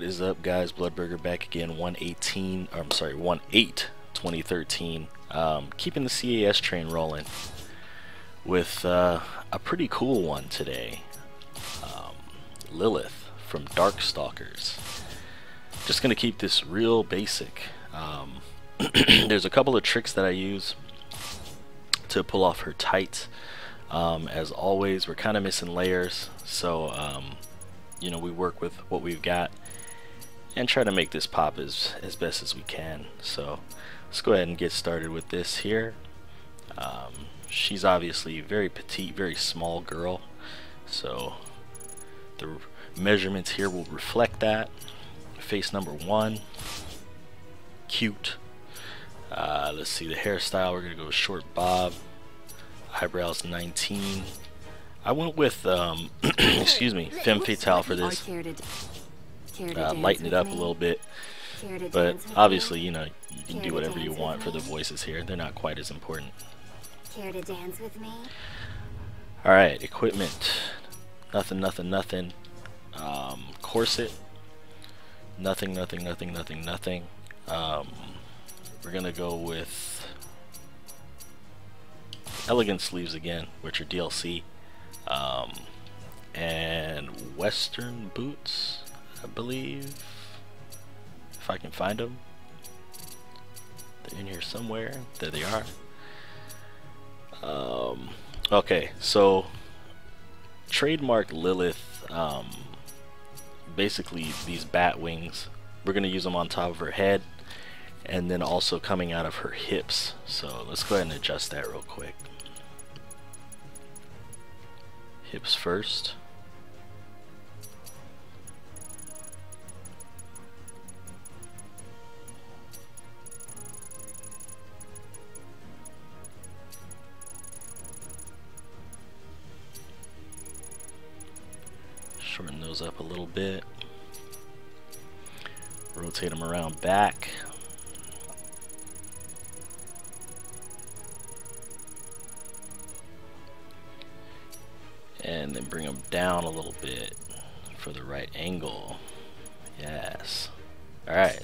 is up, guys? Bloodburger back again, 118, or I'm sorry, 1/8/2013. Keeping the CAS train rolling with a pretty cool one today. Lilith from Darkstalkers. Just gonna keep this real basic. There's a couple of tricks that I use to pull off her tights. As always, we're kind of missing layers, so you know, we work with what we've got and try to make this pop as best as we can. So let's go ahead and get started with this here. She's obviously very petite, very small girl, so the measurements here will reflect that. Face number 1, cute. Let's see, the hairstyle, we're gonna go short bob. Eyebrows 19. I went with excuse me, femme fatale for this. Lighten it up a little bit, but obviously, you know, you can do whatever you want for the voices here. They're not quite as important. Care to dance with me? Alright, equipment. Nothing. Corset. Nothing. We're gonna go with elegant sleeves again, which are DLC. And western boots, I believe, if I can find them. They're in here somewhere. There they are. Okay, so trademark Lilith, basically these bat wings, we're gonna use them on top of her head and then also coming out of her hips. So let's go ahead and adjust that real quick. Hips first. Shorten those up a little bit. Rotate them around back. And then bring them down a little bit for the right angle. Yes. Alright.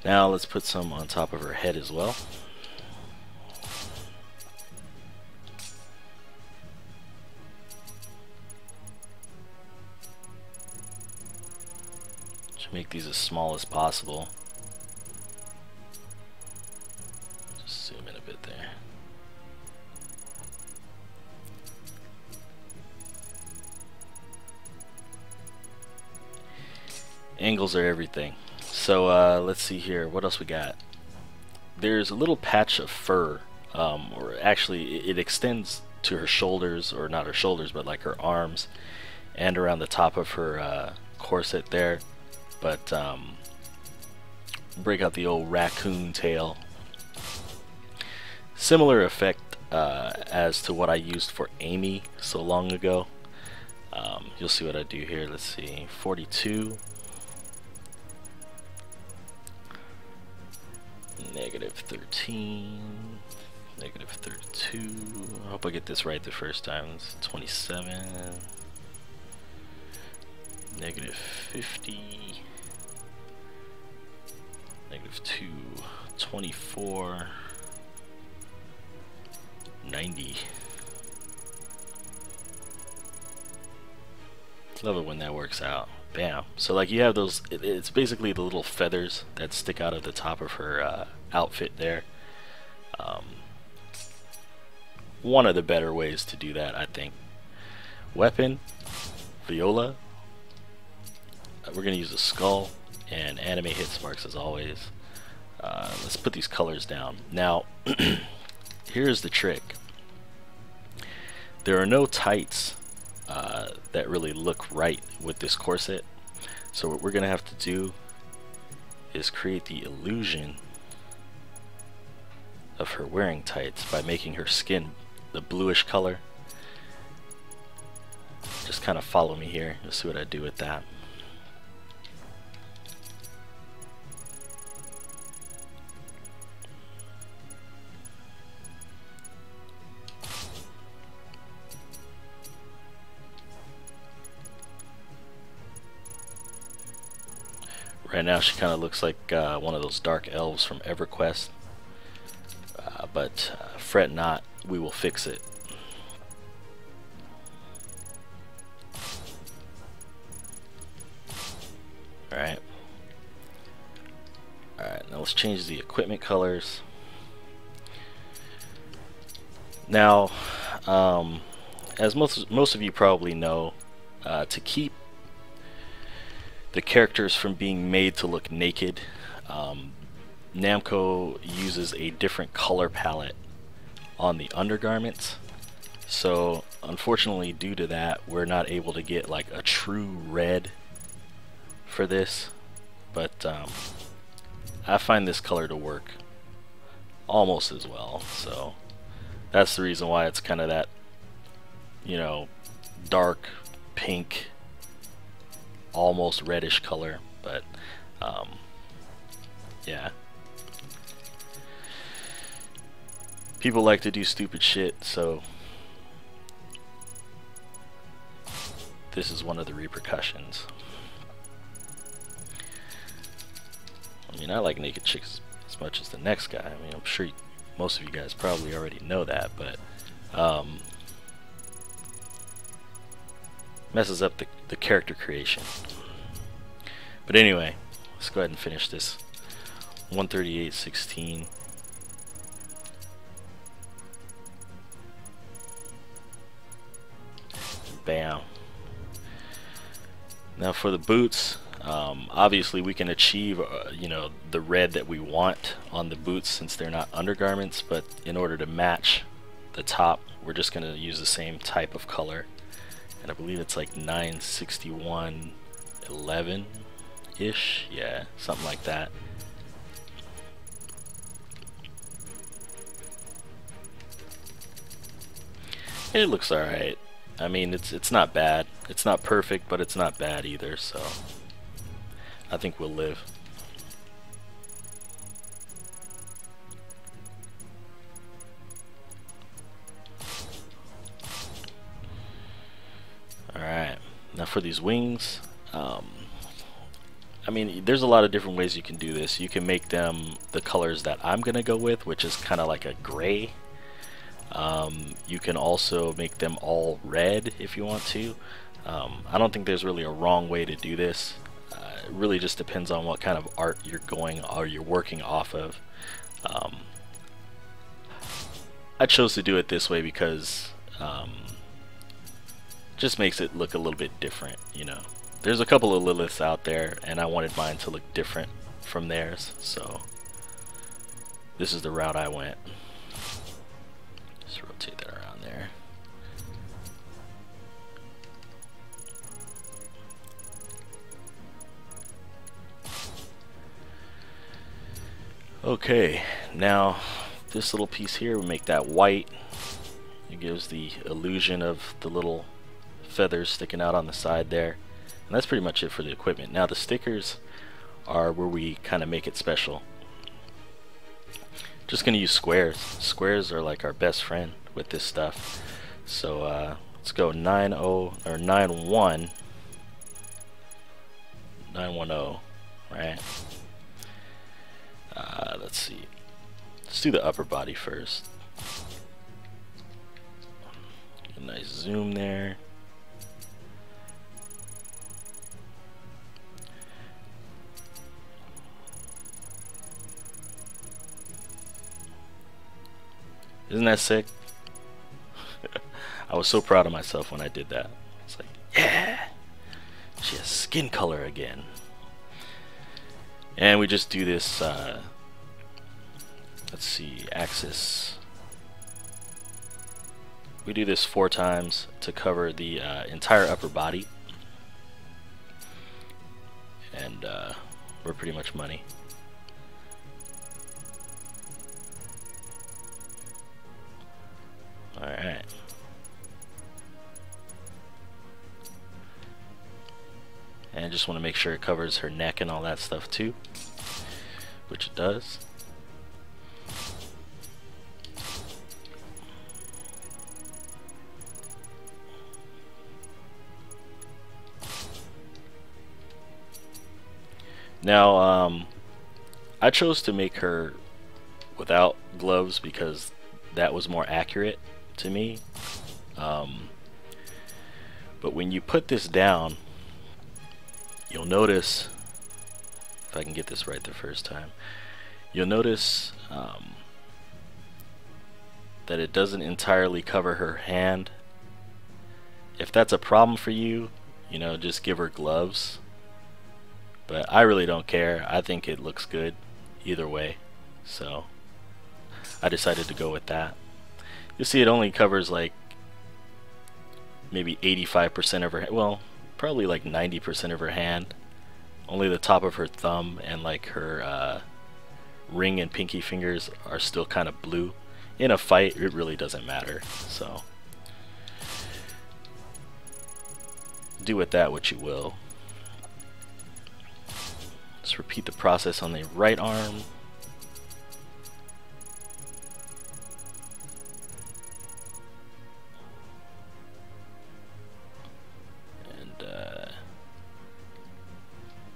Now let's put some on top of her head as well. Just make these as small as possible. Just zoom in a bit there. Angles are everything. So let's see here, what else we got? There's a little patch of fur, or actually it extends to her shoulders, or not her shoulders, but like her arms and around the top of her corset there. But break out the old raccoon tail. Similar effect as to what I used for Amy so long ago. You'll see what I do here. Let's see, 42. -13, -32. I hope I get this right the first time. It's 27, -50, -2, 24, 90. Love it when that works out. Bam. So like you have those, it's basically the little feathers that stick out of the top of her outfit there. One of the better ways to do that, I think. Weapon, viola. We're gonna use a skull and anime hit sparks as always. Let's put these colors down. Now, here's the trick. There are no tights that really look right with this corset, so what we're gonna have to do is create the illusion of her wearing tights by making her skin the bluish color. Just kind of follow me here, you'll see what I do with that. Right now she kind of looks like one of those dark elves from EverQuest, but fret not, we will fix it. Alright. Alright, now let's change the equipment colors. Now, as most of you probably know, to keep the characters from being made to look naked, Namco uses a different color palette on the undergarments. So unfortunately, due to that, we're not able to get like a true red for this, but I find this color to work almost as well. So that's the reason why it's kind of that, you know, dark pink, almost reddish color. But yeah, people like to do stupid shit, so this is one of the repercussions. I mean, I like naked chicks as much as the next guy. I mean, I'm sure most of you guys probably already know that, but messes up the character creation. But anyway, let's go ahead and finish this 138.16. Bam. Now for the boots, obviously we can achieve you know, the red that we want on the boots since they're not undergarments, but in order to match the top, we're just going to use the same type of color, and I believe it's like 961.11 ish, yeah, something like that. It looks alright. I mean, it's not bad. It's not perfect, but it's not bad either, so I think we'll live. Alright, now for these wings, I mean, there's a lot of different ways you can do this. You can make them the colors that I'm gonna go with, which is kind of like a gray. You can also make them all red if you want to. I don't think there's really a wrong way to do this. It really just depends on what kind of art you're working off of. I chose to do it this way because just makes it look a little bit different, you know. There's a couple of Liliths out there, and I wanted mine to look different from theirs, so this is the route I went. Just rotate that around there. Okay, now this little piece here, we make that white. It gives the illusion of the little feathers sticking out on the side there. And that's pretty much it for the equipment. Now the stickers are where we kind of make it special. Just gonna use squares. Squares are like our best friend with this stuff. So let's go 910, right? Let's see. Let's do the upper body first. A nice zoom there. Isn't that sick? I was so proud of myself when I did that. It's like, yeah, she has skin color again. And we just do this, let's see, axis. We do this 4 times to cover the entire upper body. And we're pretty much money. Alright. And just want to make sure it covers her neck and all that stuff too, which it does. Now, I chose to make her without gloves because that was more accurate to me. But when you put this down, you'll notice, if I can get this right the first time, you'll notice that it doesn't entirely cover her hand. If that's a problem for you, you know, just give her gloves. But I really don't care. I think it looks good either way. So I decided to go with that. You'll see it only covers like maybe 85% of her, well, probably like 90% of her hand. Only the top of her thumb and like her ring and pinky fingers are still kind of blue. In a fight, it really doesn't matter. So do with that what you will. Just repeat the process on the right arm. And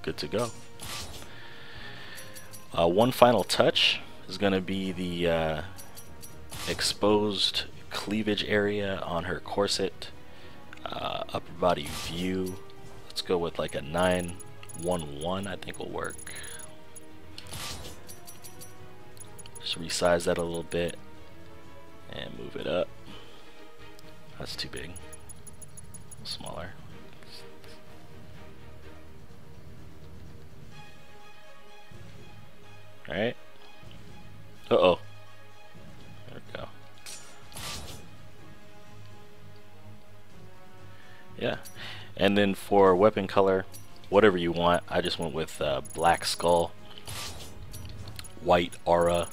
good to go. One final touch is going to be the exposed cleavage area on her corset. Upper body view. Let's go with like a 911, I think will work. Just resize that a little bit and move it up. That's too big. Smaller. Alright. Uh-oh. There we go. Yeah. And then for weapon color, whatever you want. I just went with black skull, white aura,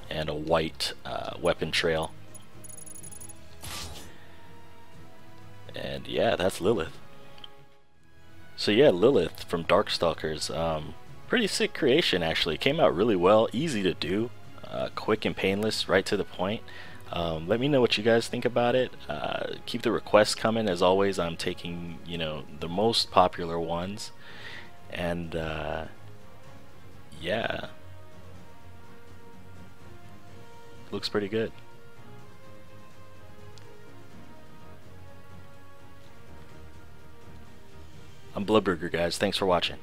and a white weapon trail. And yeah, that's Lilith. So yeah, Lilith from Darkstalkers. Pretty sick creation actually. Came out really well, easy to do, quick and painless, right to the point. Let me know what you guys think about it. Keep the requests coming. As always, I'm taking, you know, the most popular ones. And yeah, looks pretty good. I'm Bloodburger, guys. Thanks for watching.